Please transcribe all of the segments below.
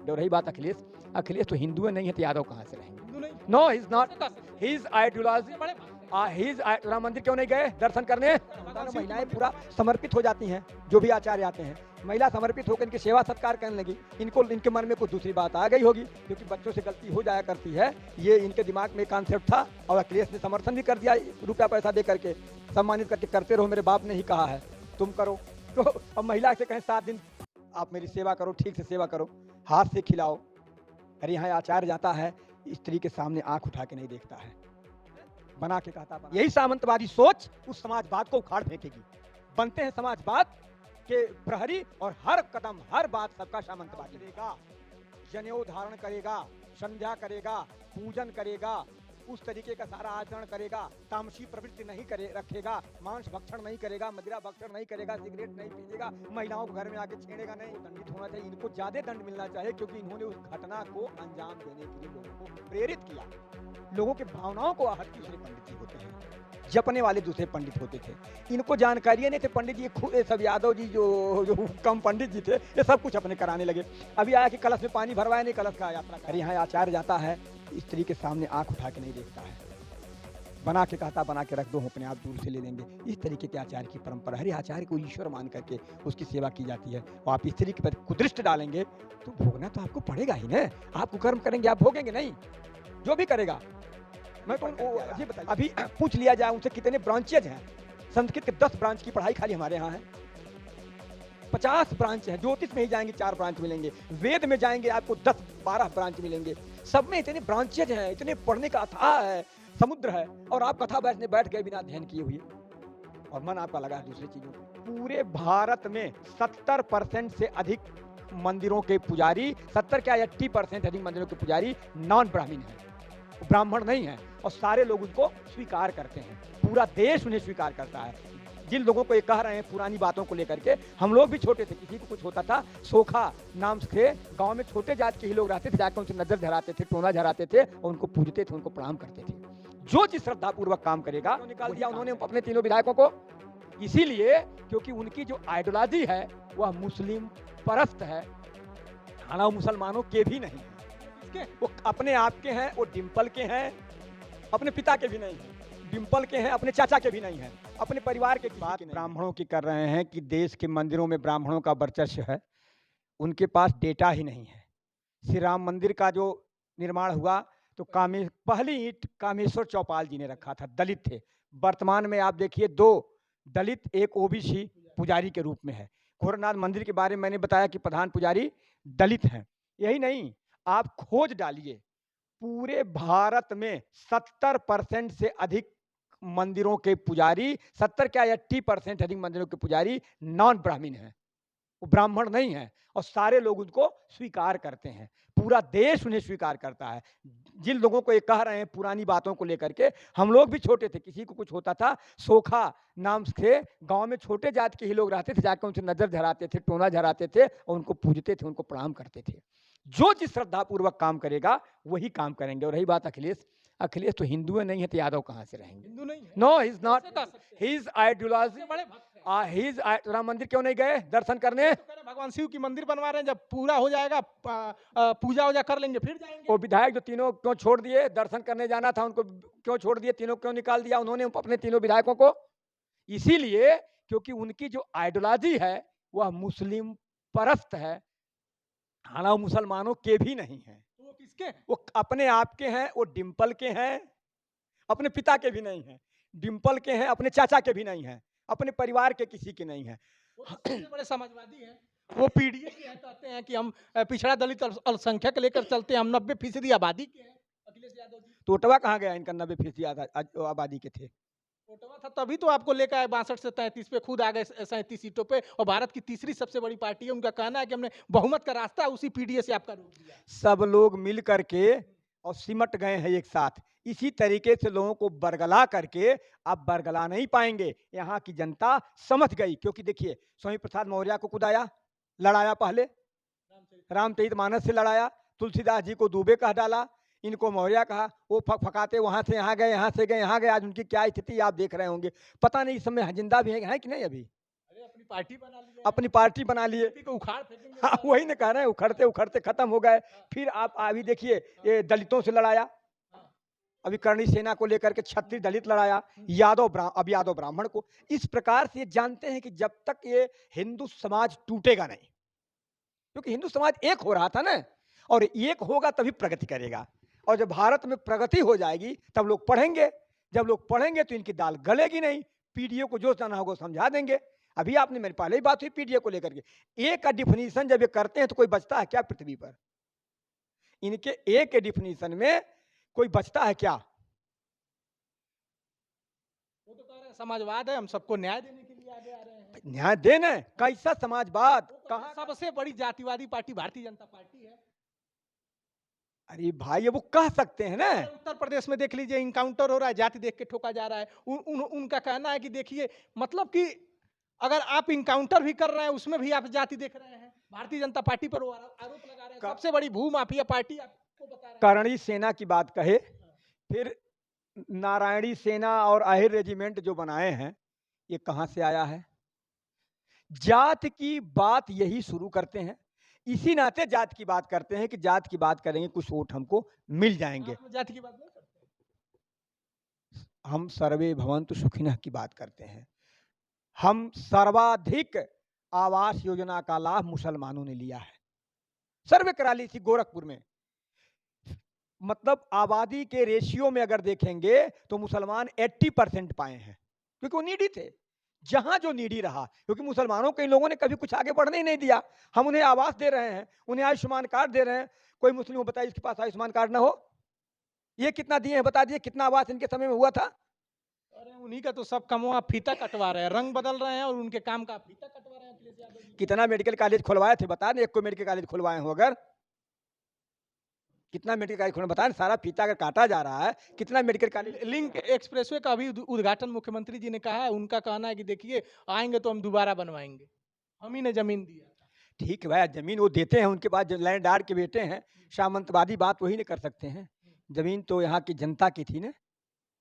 करेंगे। और रही बात अखिलेश, अखिलेश तो हिंदू नहीं है तो यादव कहाँ से रहेंगे? No he is not, he is ideology. Ram Mandir क्यों नहीं गए दर्शन करने? महिलाएं पूरा समर्पित हो जाती हैं, जो भी आचार्य आते हैं महिला समर्पित होकर इनकी सेवा सत्कार करने लगी। इनको इनके मन में कुछ दूसरी बात आ गई होगी, क्योंकि बच्चों से गलती हो जाया करती है, ये इनके दिमाग में कॉन्सेप्ट था और अखिलेश ने समर्थन भी कर दिया, रुपया पैसा दे करके सम्मानित करके, करते रहो, मेरे बाप ने ही कहा है तुम करो। तो अब महिला से कहें 7 दिन आप मेरी सेवा करो, ठीक से सेवा करो, हाथ से खिलाओ। अरे यहाँ आचार्य जाता है, स्त्री के सामने आंख उठा के नहीं देखता है, बना के कहता है। यही सामंतवादी सोच उस समाजवाद को उखाड़ फेंकेगी। बनते हैं समाजवाद के प्रहरी और हर कदम हर बात सबका सामंतवाद करेगा, जनेऊ धारण करेगा, संध्या करेगा, पूजन करेगा, उस तरीके का सारा आचरण करेगा, तामसी प्रवृत्ति नहीं करे रखेगा, मांस भक्षण नहीं करेगा, मदिरा भक्षण नहीं करेगा, सिगरेट नहीं पीएगा, महिलाओं को घर में आके छेड़ेगा नहीं। दंडित होना चाहिए, इनको ज्यादा दंड मिलना चाहिए, क्योंकि इन्होंने उस घटना को अंजाम देने के लिए लोगों को प्रेरित किया। लोगों की भावनाओं को आहत की दूसरे पंडित जी होते हैं, जपने वाले दूसरे पंडित होते थे, इनको जानकारी नहीं थे। पंडित जी सब यादव जी जो कम पंडित जी थे, ये सब कुछ अपने कराने लगे। अभी आया कि कलश में पानी भरवाया नहीं, कलश का यात्रा कर। यहाँ आचार्य जाता है, स्त्री के सामने आंख उठा के नहीं देखता है, बना के कहता बना के रख दो, अपने आप दूर से ले लेंगे। इस तरीके के आचार्य की परंपरा, हर आचार्य को ईश्वर मान करके उसकी सेवा की जाती है। और आप स्त्री के प्रति कुदृष्ट डालेंगे तो भोगना तो आपको पड़ेगा ही ना। आप कुकर्म करेंगे, आप भोगेंगे नहीं, जो भी करेगा। मैं तो ये बताइए, अभी पूछ लिया जाए उनसे कितने ब्रांचेज हैं। संस्कृत के 10 ब्रांच की पढ़ाई खाली हमारे यहाँ है, 50 ब्रांच है। ज्योतिष में ही जाएंगे 4 ब्रांच मिलेंगे, वेद में जाएंगे आपको 10-12 ब्रांच मिलेंगे। सब में इतने ब्रांचेज हैं, इतने पढ़ने का अथाह है, समुद्र है, और आप कथा बैठ गए बिना अध्ययन किए हुए, और मन आपका लगा है दूसरी चीजों। पूरे भारत में 70% से अधिक मंदिरों के पुजारी, 70 क्या 80% अधिक मंदिरों के पुजारी नॉन ब्राह्मण है, ब्राह्मण नहीं है, और सारे लोग उनको स्वीकार करते हैं। पूरा देश उन्हें स्वीकार करता है। जिन लोगों को ये कह रहे हैं पुरानी बातों को लेकर के, हम लोग भी छोटे थे, किसी को कुछ होता था, सोखा नाम से गांव में छोटे जात के ही लोग रहते थे, जाकर उनसे नजर झराते थे, टोना झराते थे, और उनको पूजते थे, उनको प्रणाम करते थे। जो जिस श्रद्धा पूर्वक काम करेगा, निकाल दिया उन्होंने अपने तीनों विधायकों को, इसीलिए क्योंकि उनकी जो आइडियोलॉजी है वह मुस्लिम परस्त है, हालांकि मुसलमानों के भी नहीं है। वो अपने आप के हैं, वो डिम्पल के हैं, अपने पिता के भी नहीं है, डिम्पल के हैं, अपने चाचा के भी नहीं है, अपने परिवार के बात ब्राह्मणों की कर रहे हैं कि देश के मंदिरों में ब्राह्मणों का वर्चस्व है। उनके पास डेटा ही नहीं है। श्री राम मंदिर का जो निर्माण हुआ तो पहली ईंट कामेश्वर चौपाल जी ने रखा था, दलित थे। वर्तमान में आप देखिए 2 दलित, एक ओबीसी पुजारी के रूप में है। घोरनाथ मंदिर के बारे में मैंने बताया कि प्रधान पुजारी दलित हैं। यही नहीं, आप खोज डालिए, पूरे भारत में 70% से अधिक मंदिरों के पुजारी, 70 क्या 80% अधिक मंदिरों के पुजारी नॉन ब्राह्मण हैं, वो ब्राह्मण नहीं है, और सारे लोग उनको स्वीकार करते हैं। पूरा देश उन्हें स्वीकार करता है। जिन लोगों को ये कह रहे हैं पुरानी बातों को लेकर के, हम लोग भी छोटे थे, किसी को कुछ होता था, सोखा नाम से गांव में छोटे जात के ही लोग रहते थे, जाकर उनसे नजर झराते थे, टोना झराते थे, और उनको पूजते थे, उनको प्रणाम करते थे। जो जिस श्रद्धा पूर्वक काम करेगा वही काम करेंगे। और रही बात अखिलेश, अखिलेश तो हिंदू नहीं है तो यादव कहाँ से रहेंगे? हिंदू नहीं है। No he is not, he is ideology. Ram Mandir क्यों नहीं गए दर्शन करने? तो भगवान शिव की मंदिर बनवा रहे हैं, जब पूरा हो जाएगा पूजा वूजा कर लेंगे फिर जाएंगे। वो विधायक जो तीनों क्यों छोड़ दिए, दर्शन करने जाना था उनको क्यों छोड़ दिए, तीनों क्यों निकाल दिया उन्होंने अपने तीनों विधायकों को? इसीलिए क्योंकि उनकी जो आइडियोलॉजी है वह मुस्लिम परस्त है, हालांकि मुसलमानों के भी नहीं है। तो वो किसके? वो अपने आप के हैं, वो डिम्पल के हैं, अपने पिता के भी नहीं है, डिम्पल के हैं, अपने चाचा के भी नहीं है, अपने परिवार के किसी के नहीं है। वो सबसे बड़े समाजवादी हैं, वो पीडीए के हैं, कहते हैं कि हम पिछड़ा दलित अल्पसंख्यक लेकर चलते हैं, हम 90% आबादी के हैं। अखिलेश यादव जी टोटवा कहाँ गया इनका? 90% आबादी के थे। टोटवा था तभी तो आपको लेकर आए 62 से 33 पे, खुद आ गए 37 सीटों पे, और भारत की तीसरी सबसे बड़ी पार्टी है। उनका कहना है कि हमने बहुमत का रास्ता उसी पीडीए से आपका रोक दिया। सब लोग मिल करके और सिमट गए हैं एक साथ। इसी तरीके से लोगों को बरगला करके आप बरगला नहीं पाएंगे। यहाँ की जनता समझ गई, क्योंकि देखिए स्वामी प्रसाद मौर्य को कुदाया, लड़ाया, पहले रामचरितमानस से लड़ाया, तुलसीदास जी को दूबे कह डाला, इनको मौर्य कहा, वो फकाते वहां से यहाँ गए, यहाँ से गए यहाँ गए। आज उनकी क्या स्थिति आप देख रहे होंगे। पता नहीं इस समय जिंदा भी है कि नहीं अभी? अरे अपनी पार्टी बना लिए, अपनी पार्टी बना लिए। बीजेपी को उखाड़ फेंकेंगे। हाँ, वही ना कह रहे हैं, उखड़ते उखड़ते खत्म हो गए। फिर आप अभी देखिए, ये दलितों से लड़ाया, अभी करणी सेना को लेकर के 36 दलित लड़ाया, अब यादव ब्राह्मण को। इस प्रकार से ये जानते हैं कि जब तक ये हिंदू समाज टूटेगा नहीं, क्योंकि हिंदू समाज एक हो रहा था ना, और एक होगा तभी प्रगति करेगा। और जब भारत में प्रगति हो जाएगी तब लोग पढ़ेंगे, जब लोग पढ़ेंगे तो इनकी दाल गलेगी नहीं। पीडीए को जो जाना होगा समझा देंगे। अभी आपने, मेरी पहले ही बात हुई पीडीए को लेकर के, ए का डिफिनीशन जब ये करते हैं तो कोई बचता है क्या पृथ्वी पर? इनके ए के डिफिनीशन में कोई बचता है क्या? वो तो कह रहे हैं समाजवाद है, हम सबको न्याय देने के लिए आगे आ रहे हैं। न्याय देना है? कैसा समाजवाद? कहाँ? सबसे बड़ी जातिवादी पार्टी भारतीय जनता पार्टी है। अरे भाई, ये वो कह सकते हैं ना। उत्तर प्रदेश में देख लीजिए, इनकाउंटर हो रहा है, जाति देख के ठोका जा रहा है। उनका कहना है कि देखिए, मतलब कि अगर आप इनकाउंटर भी कर रहे हैं उसमें भी आप जाति देख रहे हैं। भारतीय जनता पार्टी पर वो आरोप लगा रहे हैं, सबसे बड़ी भूमाफिया पार्टी आपको बता रहे हैं। करणी सेना की बात कहे, फिर नारायणी सेना और आहिर रेजिमेंट जो बनाए हैं, ये कहां से आया है? जात की बात यही शुरू करते हैं, इसी नाते जात की बात करते हैं कि जात की बात करेंगे कुछ वोट हमको मिल जाएंगे। आप जाति की बात नहीं करते। हम सर्वे भवन्तु सुखिनः की बात करते हैं। हम सर्वाधिक आवास योजना का लाभ मुसलमानों ने लिया है। सर्वे करा ली थी गोरखपुर में। मतलब आबादी के रेशियो में अगर देखेंगे तो मुसलमान 80% पाए हैं, क्योंकि वो नीडी थे। जहां जो नीडी रहा, क्योंकि मुसलमानों को इन लोगों ने कभी कुछ आगे बढ़ने ही नहीं दिया। हम उन्हें आवास दे रहे हैं, उन्हें आयुष्मान कार्ड दे रहे हैं। कोई मुस्लिम बताइए इसके पास आयुष्मान कार्ड ना हो? ये कितना दिए हैं बता दिए, कितना आवास इनके समय में हुआ था? अरे उन्हीं का तो सब कमवा फीता कटवा रहे हैं, रंग बदल रहे हैं और उनके काम का फीता कटवा रहे हैं अखिलेश यादव जी। कितना मेडिकल कॉलेज खुलवाए थे बता दें, एक को मेडिकल कॉलेज खुलवाए हो अगर? कितना मेडिकल कॉलेज खुलवा बता, सारा फीता अगर काटा जा रहा है, कितना मेडिकल कॉलेज? लिंक एक्सप्रेसवे का अभी उद्घाटन मुख्यमंत्री जी ने कहा है। उनका कहना है कि देखिए, आएंगे तो हम दोबारा बनवाएंगे, हम ही ने जमीन दिया था। ठीक है भाई, जमीन वो देते हैं, उनके पास लैंडदार के बेटे हैं। सामंतवादी बात वही नहीं कर सकते हैं। जमीन तो यहाँ की जनता की थी ना।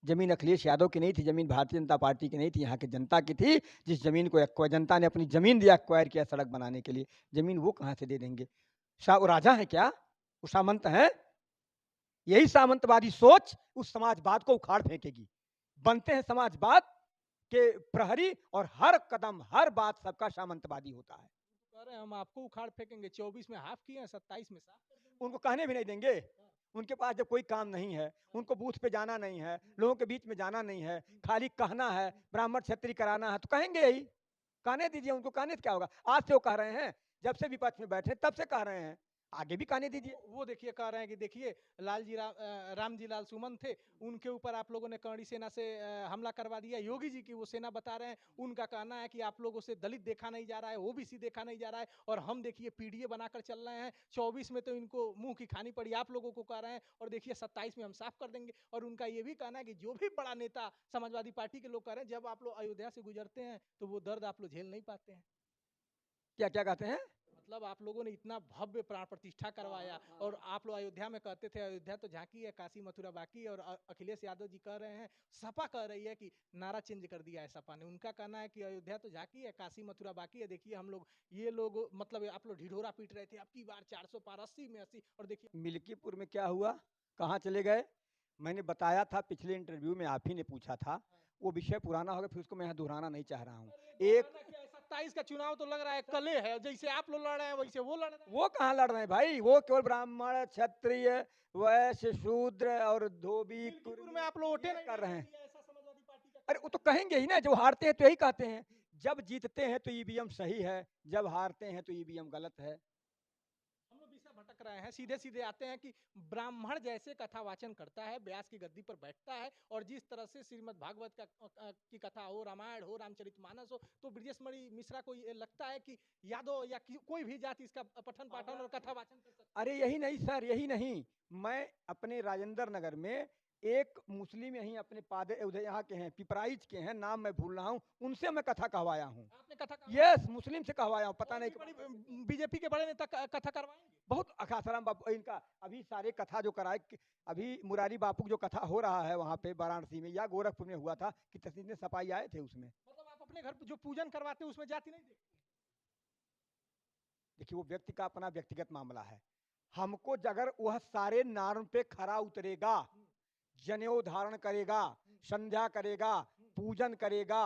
जमीन अखिलेश यादव की नहीं थी, जमीन भारतीय जनता पार्टी की नहीं थी, यहाँ की जनता की थी। जिस जमीन को जनता ने अपनी जमीन दिया, एक्वायर किया सड़क बनाने के लिए, जमीन वो कहाँ से दे देंगे? वो राजा है क्या? वो सामंत है? यही सामंतवादी सोच उस समाजवाद को उखाड़ फेंकेगी। बनते हैं समाजवाद के प्रहरी, और हर कदम हर बात सबका सामंतवादी होता है। कह रहे हैं हम आपको उखाड़ फेंकेंगे, 24 में हाफ किए हैं, 27 में साफ कर देंगे। उनको कहने भी नहीं देंगे। उनके पास जब कोई काम नहीं है, उनको बूथ पे जाना नहीं है, लोगों के बीच में जाना नहीं है, खाली कहना है ब्राह्मण क्षत्रिय कराना है, तो कहेंगे यही। कहने दीजिए उनको, कहने से क्या होगा? आज से वो कह रहे हैं, जब से विपक्ष में बैठे तब से कह रहे हैं, आगे भी कहने दीजिए। वो देखिए कह रहे हैं कि देखिए, रामजी लाल सुमन थे, उनके ऊपर आप लोगों ने करणी सेना से हमला करवा दिया। योगी जी की वो सेना बता रहे हैं, उनका कहना है कि आप लोगों से दलित देखा नहीं जा रहा है, ओबीसी देखा नहीं जा रहा है, और हम देखिए पीडीए बनाकर चल रहे हैं। 24 में तो इनको मुंह की खानी पड़ी, आप लोगों को कह रहे हैं, और देखिए 27 में हम साफ कर देंगे। और उनका ये भी कहना है कि जो भी बड़ा नेता समाजवादी पार्टी के लोग कह रहे हैं, जब आप लोग अयोध्या से गुजरते हैं तो वो दर्द आप लोग झेल नहीं पाते हैं। क्या क्या कहते हैं? मतलब आप लोगों ने इतना भव्य प्राण प्रतिष्ठा करवाया, और आप लोग अयोध्या में कहते थे अयोध्या तो झांकी है, काशी मथुरा बाकी है। और अखिलेश यादव जी कह रहे हैं, सपा कह रही है कि नारा चेंज कर दिया है सपा ने। उनका कहना है कि अयोध्या तो झांकी है, काशी मथुरा बाकी है। देखिए हम लोग, ये लोग मतलब आप लोग ढिढोरा पीट रहे थे, अब की बार 400 पार 80 में 80, और देखिए मिल्कीपुर में क्या हुआ, कहाँ चले गए? मैंने बताया था पिछले इंटरव्यू में, आप ही ने पूछा था। वो विषय पुराना हो गया, फिर उसको मैं यहाँ दोहराना नहीं चाह रहा हूँ। एक 27 का चुनाव तो लग रहा है कले है, जैसे आप लोग लड़ रहे हैं वैसे वो लड़ रहे हैं। वो कहाँ लड़ रहे हैं भाई? वो केवल ब्राह्मण क्षत्रिय वैश्य शूद्र और धोबी मिल्कीपुर में आप लोग वोटे नहीं कर रहे हैं। ऐसा समाजवादी पार्टी का। अरे वो तो कहेंगे ही ना, जब हारते हैं तो यही कहते हैं, जब जीतते हैं तो ईवीएम सही है, जब हारते हैं तो ईवीएम गलत है। हम लोग दिशा भटक रहे हैं। सीधे सीधे आते हैं कि ब्राह्मण जैसे कथा वाचन करता है, व्यास की गद्दी पर बैठता है, और जिस तरह से श्रीमद् भागवत की कथा हो, रामायण हो, रामचरितमानस हो, तो ब्रजेश मणि मिश्रा को ये लगता है कि यादव या कोई भी जाति इसका पठन पाठन और कथा वाचन कर सकता है। अरे यही नहीं सर, यही नहीं। मैं अपने राजेंद्र नगर में एक मुस्लिम यहीं अपने पादे उधर यहाँ के हैं, पिपराइच के हैं, नाम मैं भूल रहा हूँ, उनसे मैं कथा कहवाया हूँ। आपने कथा यस, मुस्लिम से कहवाया हूँ, पता नहीं। बीजेपी के बड़े नेता कथा करवाएंगे। बहुत आसाराम बापू इनका अभी सारे कथा जो कराए, अभी मुरारी बापू जो कथा हो रहा है वहाँ पे वाराणसी में या गोरखपुर में हुआ था, कि तस्वीर में सफाई आए थे उसमें। मतलब आप अपने घर पे जो पूजन करवाते हैं उसमें जाति नहीं देखते? देखिए वो व्यक्ति का अपना व्यक्तिगत मामला है। हमको अगर वह सारे नॉर्म पे खरा उतरेगा, जनेऊ धारण करेगा, संध्या करेगा, पूजन करेगा,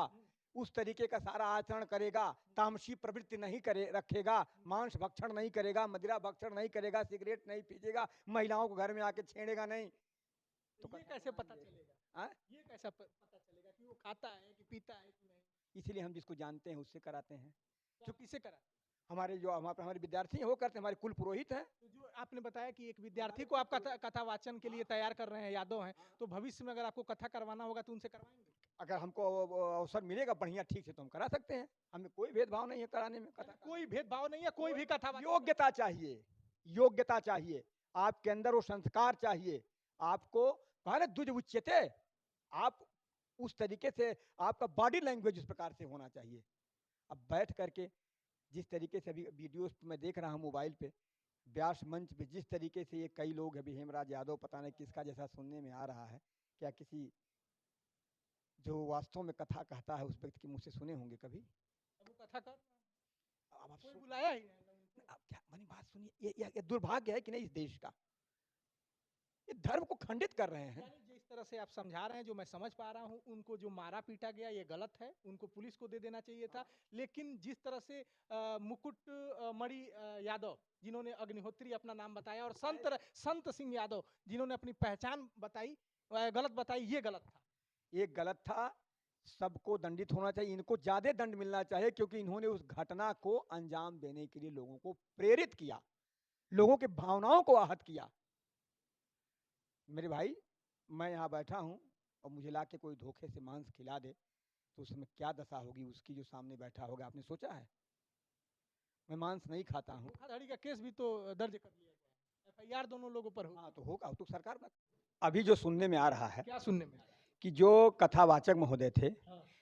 उस तरीके का सारा आचरण करेगा, तामसी प्रवृत्ति नहीं करे रखेगा, मांस भक्षण नहीं करेगा, मदिरा भक्षण नहीं करेगा, सिगरेट नहीं पीजेगा, महिलाओं को घर में आके छेड़ेगा नहीं, तो ये कैसे पता चलेगा? ये कैसा पता चलेगा कि वो खाता है कि पीता है कि नहीं? इसलिए हम जिसको जानते हैं उससे कराते हैं। जो किसे कराते हैं? हमारे जो हमारे विद्यार्थी हैं वो करते हैं, हमारे कुल पुरोहित हैं। तो जो आपने बताया कि एक विद्यार्थी को आप कथा वाचन के लिए तैयार कर रहे हैं, यादव हैं, तो भविष्य में अगर आपको कथा करवाना होगा तो उनसे करवाएंगे? अगर हमको अवसर मिलेगा बढ़िया ठीक से तो हम करा सकते हैं, हमें कोई भेदभाव नहीं है कराने में कथा। कोई भेदभाव नहीं है, कोई भी कथा योग्यता चाहिए, योग्यता चाहिए, आपके अंदर वो संस्कार चाहिए। आपको कहा ना द्विज उच्यते, आप उस तरीके से आपका बॉडी लैंग्वेज उस प्रकार से होना चाहिए। अब बैठ करके जिस तरीके से अभी वीडियोस मैं देख रहा हूँ मोबाइल पे, व्यास मंच पे जिस तरीके से ये कई लोग अभी हेमराज यादव पता नहीं किसका जैसा सुनने में आ रहा है, क्या किसी जो वास्तव में कथा कहता है उस व्यक्ति के मुंह से सुने होंगे कभी? अब वो कथा कर, अब आप कोई बुलाया ही नहीं। अब क्या मैंने बात सुनिए, ये दुर्भाग्य है कि नहीं इस देश का, ये धर्म को खंडित कर रहे हैं। यानी जिस तरह से आप समझा रहे हैं, जो मैं समझ पा रहा हूँ, उनको जो मारा पीटा गया ये गलत है, उनको पुलिस को दे देना चाहिए था। लेकिन जिस तरह से मुकुट मणि यादव जिन्होंने अग्निहोत्री अपना नाम बताया, और संत सिंह यादव जिन्होंने अपनी पहचान बताई, गलत बताई, ये गलत था। ये गलत था, सबको दंडित होना चाहिए, इनको ज्यादा दंड मिलना चाहिए क्योंकि इन्होंने उस घटना को अंजाम देने के लिए लोगों को प्रेरित किया, लोगों के भावनाओं को आहत किया। मेरे भाई, मैं यहाँ बैठा हूँ और मुझे लाके कोई धोखे से मांस खिला दे तो उसमें क्या दशा होगी उसकी जो सामने बैठा होगा, आपने सोचा है? मैं मांस नहीं खाता हूँ। धोखाधड़ी का केस भी तो दर्ज कर लिया गया, FIR दोनों लोगों पर हाँ तो होगा, तो सरकार में अभी जो सुनने में आ रहा है, क्या सुनने में आ रहा है? कि जो कथावाचक महोदय थे,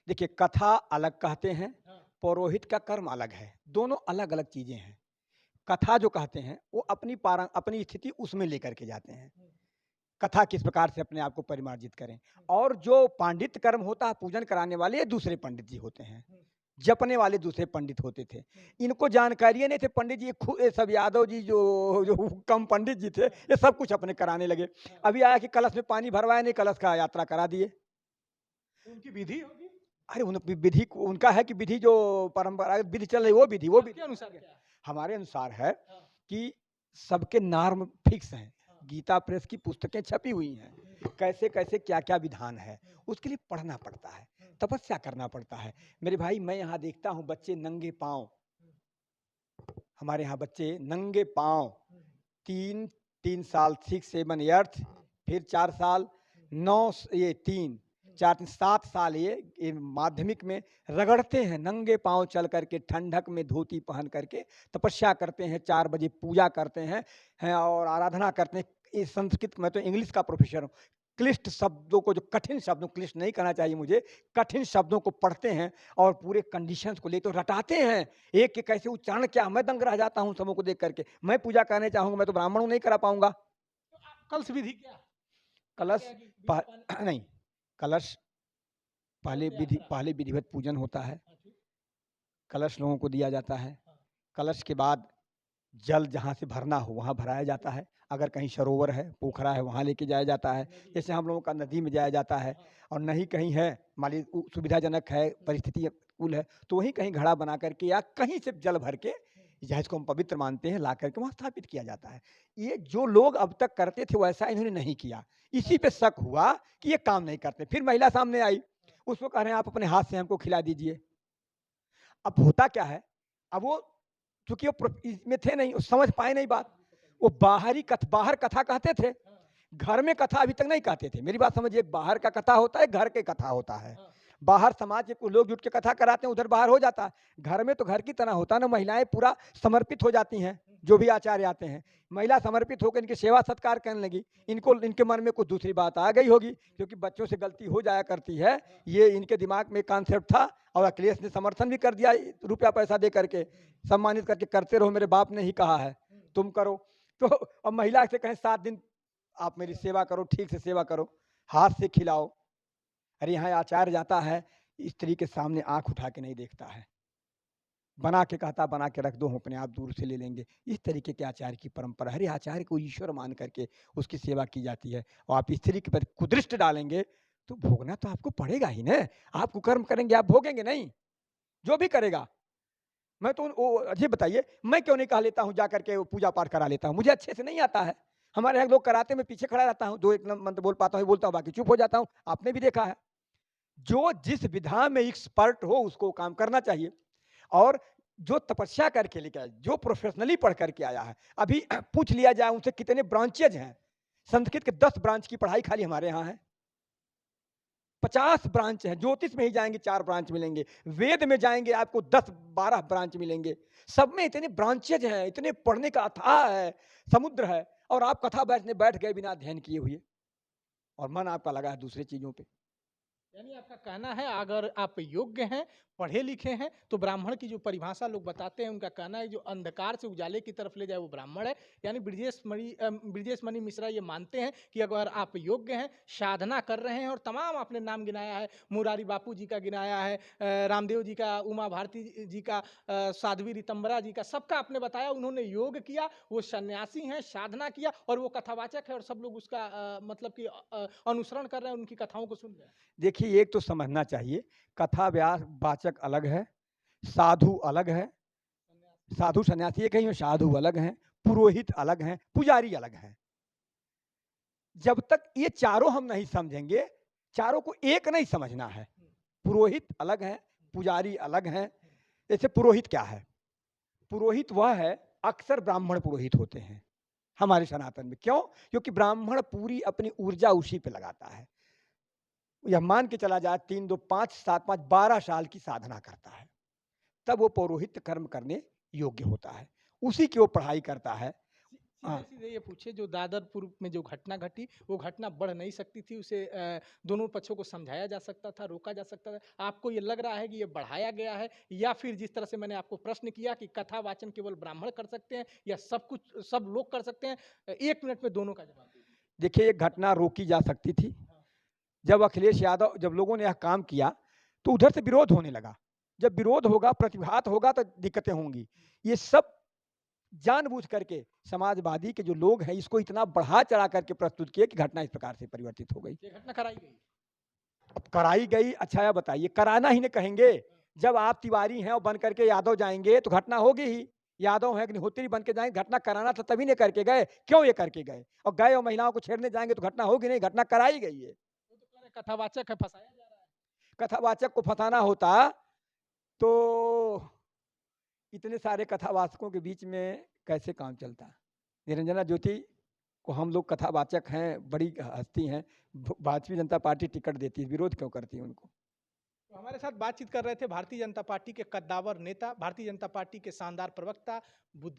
देखिए कथा अलग कहते हैं, पौरोहित का कर्म अलग है, दोनों अलग अलग चीजें हैं। कथा जो कहते हैं वो अपनी स्थिति उसमें लेकर के जाते हैं, कथा किस प्रकार से अपने आप को परिमार्जित करें। और जो पांडित कर्म होता है, पूजन कराने वाले दूसरे पंडित जी होते हैं, जपने वाले दूसरे पंडित होते थे। इनको जानकारी नहीं थे, पंडित जी ये सब यादव जी जो कम पंडित जी थे ये सब कुछ अपने कराने लगे। अभी आया कि कलश में पानी भरवाया नहीं, कलश का यात्रा करा दिए। उनकी विधि होगी, अरे विधि उनका है कि विधि जो परंपरागत विधि चल रही वो विधि अनुसार हमारे अनुसार है कि सबके नॉर्म फिक्स हैं। गीता प्रेस की पुस्तकें छपी हुई हैं, कैसे कैसे क्या क्या विधान है, उसके लिए पढ़ना पड़ता है, तपस्या करना पड़ता है। मेरे भाई, मैं यहाँ देखता हूँ बच्चे नंगे पांव, हमारे यहाँ बच्चे नंगे पांव, 3 साल 6 7 इयर्स, फिर 4 साल 9 ये 3 4 7 साल ये माध्यमिक में रगड़ते हैं, नंगे पांव चल करके ठंडक में धोती पहन करके तपस्या करते हैं, 4 बजे पूजा करते हैं और आराधना करते हैं। इस संस्कृत, मैं तो इंग्लिश का प्रोफेसर हूँ, क्लिष्ट शब्दों को, जो कठिन शब्दों, क्लिष्ट नहीं कहना चाहिए मुझे, कठिन शब्दों को पढ़ते हैं और पूरे कंडीशंस को ले तो रटाते हैं, एक एक कैसे उच्चारण क्या, मैं दंग रह जाता हूँ सबों को देख करके। मैं पूजा करने चाहूंगा, मैं तो ब्राह्मण हूँ, नहीं करा पाऊंगा। कलश विधि क्या? कलश नहीं, कलश पहले विधिवत पूजन होता है, कलश लोगों को दिया जाता है, कलश के बाद जल जहाँ से भरना हो वहाँ भराया जाता है, अगर कहीं सरोवर है, पोखरा है, वहाँ लेके जाया जाता है, जैसे हम लोगों का नदी में जाया जाता है, और नहीं कहीं है मान लीजिए सुविधाजनक है, परिस्थिति अनुकूल है, तो वहीं कहीं घड़ा बना करके या कहीं से जल भर के, जिसको हम पवित्र मानते हैं, ला करके वहाँ स्थापित किया जाता है। ये जो लोग अब तक करते थे वैसा इन्होंने नहीं किया, इसी पे शक हुआ कि ये काम नहीं करते। फिर महिला सामने आई, उसको कह रहे हैं आप अपने हाथ से हमको खिला दीजिए। अब होता क्या है, अब वो चूंकि वो इसमें थे नहीं, समझ पाए नहीं बात, वो बाहर कथा कहते थे, घर में कथा अभी तक नहीं कहते थे। मेरी बात समझिए, बाहर का कथा होता है, घर के कथा होता है। बाहर समाज के कुछ लोग जुट के कथा कराते हैं, उधर बाहर हो जाता है। घर में तो घर की तरह होता है ना, महिलाएं पूरा समर्पित हो जाती हैं, जो भी आचार्य आते हैं, महिला समर्पित होकर इनकी सेवा सत्कार करने लगी। इनके मन में कुछ दूसरी बात आ गई होगी, क्योंकि बच्चों से गलती हो जाया करती है, ये इनके दिमाग में कॉन्सेप्ट था, और अखिलेश ने समर्थन भी कर दिया, रुपया पैसा दे करके सम्मानित करके, करते रहो, मेरे बाप ने ही कहा है तुम करो। तो अब महिला से कहें 7 दिन आप मेरी सेवा करो, ठीक से सेवा करो, हाथ से खिलाओ। अरे यहाँ आचार्य जाता है स्त्री के सामने आंख उठा के नहीं देखता है, बना के कहता बना के रख दो, हम अपने आप दूर से ले लेंगे। इस तरीके के आचार्य की परंपरा, हर आचार्य को ईश्वर मान करके उसकी सेवा की जाती है। और आप स्त्री के प्रति कुदृष्ट डालेंगे तो भोगना तो आपको पड़ेगा ही ना। आप कुकर्म करेंगे, आप भोगेंगे नहीं, जो भी करेगा। मैं तो ये बताइए, मैं क्यों नहीं कहा लेता हूँ जाकर के वो पूजा पाठ करा लेता हूँ, मुझे अच्छे से नहीं आता है। हमारे यहाँ लोग कराते, मैं पीछे खड़ा रहता हूँ, 2-1 मंत्र बोल पाता हूँ, बोलता हूँ, बाकी चुप हो जाता हूँ। आपने भी देखा है, जो जिस विधा में एक्सपर्ट हो उसको काम करना चाहिए। और जो तपस्या करके लेके आया, जो प्रोफेशनली पढ़ करके आया है, अभी पूछ लिया जाए उनसे कितने ब्रांचेज हैं। संस्कृत के 10 ब्रांच की पढ़ाई खाली हमारे यहाँ है, 50 ब्रांच हैं। ज्योतिष में ही जाएंगे 4 ब्रांच मिलेंगे, वेद में जाएंगे आपको 10-12 ब्रांच मिलेंगे। सब में इतने ब्रांचेज हैं, इतने पढ़ने का अथाह है, समुद्र है, और आप कथा बैठ गए बिना अध्ययन किए हुए, और मन आपका लगा है दूसरी चीजों पे। यानी आपका कहना है अगर आप योग्य हैं, पढ़े लिखे हैं, तो ब्राह्मण की जो परिभाषा लोग बताते हैं, उनका कहना है जो अंधकार से उजाले की तरफ ले जाए वो ब्राह्मण है। यानी ब्रजेश मणि मिश्रा ये मानते हैं कि अगर आप योग्य हैं, साधना कर रहे हैं, और तमाम आपने नाम गिनाया है, मुरारी बापू जी का गिनाया है, रामदेव जी का, उमा भारती जी का, साध्वी रीतम्बरा जी का, सबका आपने बताया। उन्होंने योग किया, वो सन्यासी हैं, साधना किया, और वो कथावाचक है, और सब लोग उसका मतलब कि अनुसरण कर रहे हैं, उनकी कथाओं को सुन रहे हैं। देखिए, एक तो समझना चाहिए, कथा व्यास वाचक अलग है, साधु अलग है, साधु सन्यासी एक ही है, साधु अलग हैं, पुरोहित अलग हैं, पुजारी अलग हैं। जब तक ये चारों हम नहीं समझेंगे, चारों को एक नहीं समझना है। पुरोहित अलग है, पुजारी अलग हैं। जैसे पुरोहित क्या है? पुरोहित वह है, अक्सर ब्राह्मण पुरोहित होते हैं हमारे सनातन में। क्यों? क्योंकि ब्राह्मण पूरी अपनी ऊर्जा उसी पे लगाता है। यह मान के चला जाए 3, 2, 5, 7, 5, 12 साल की साधना करता है, तब वो पौरोहित्य कर्म करने योग्य होता है, उसी की वो पढ़ाई करता है। हाँ। सीधे सीधे ये पूछे, जो दादरपुर में जो घटना घटी, वो घटना बढ़ नहीं सकती थी, उसे दोनों पक्षों को समझाया जा सकता था, रोका जा सकता था। आपको ये लग रहा है कि ये बढ़ाया गया है, या फिर जिस तरह से मैंने आपको प्रश्न किया कि कथा वाचन केवल ब्राह्मण कर सकते हैं या सब कुछ सब लोग कर सकते हैं, 1 मिनट में दोनों का जवाब दीजिए। देखिए, ये घटना रोकी जा सकती थी। जब अखिलेश यादव, जब लोगों ने यह काम किया तो उधर से विरोध होने लगा। जब विरोध होगा, प्रतिघात होगा तो दिक्कतें होंगी। ये सब जानबूझ करके समाजवादी के जो लोग हैं इसको इतना बढ़ा चढ़ा करके प्रस्तुत किए कि घटना इस प्रकार से परिवर्तित हो गई। ये घटना कराई गई। अब कराई गई, अच्छा यह बताइए, कराना ही नहीं कहेंगे। जब आप तिवारी हैं और बन करके यादव जाएंगे तो घटना होगी ही। यादव हैं, अग्निहोत्री बन के जाएंगे, घटना कराना था तभी नहीं करके गए। क्यों ये करके गए? और गए और महिलाओं को छेड़ने जाएंगे तो घटना होगी नहीं, घटना कराई गई है। वो तो कह रहे कथावाचक है, फंसाया जा रहा है। कथावाचक को फंसाना होता तो इतने सारे कथावाचकों के बीच में कैसे काम चलता? निरंजना ज्योति को हम लोग कथावाचक हैं, बड़ी हस्ती हैं, भारतीय जनता पार्टी टिकट देती है, विरोध क्यों करती है उनको? तो हमारे साथ बातचीत कर रहे थे भारतीय जनता पार्टी के कद्दावर नेता, भारतीय जनता पार्टी के शानदार प्रवक्ता, बुद्धि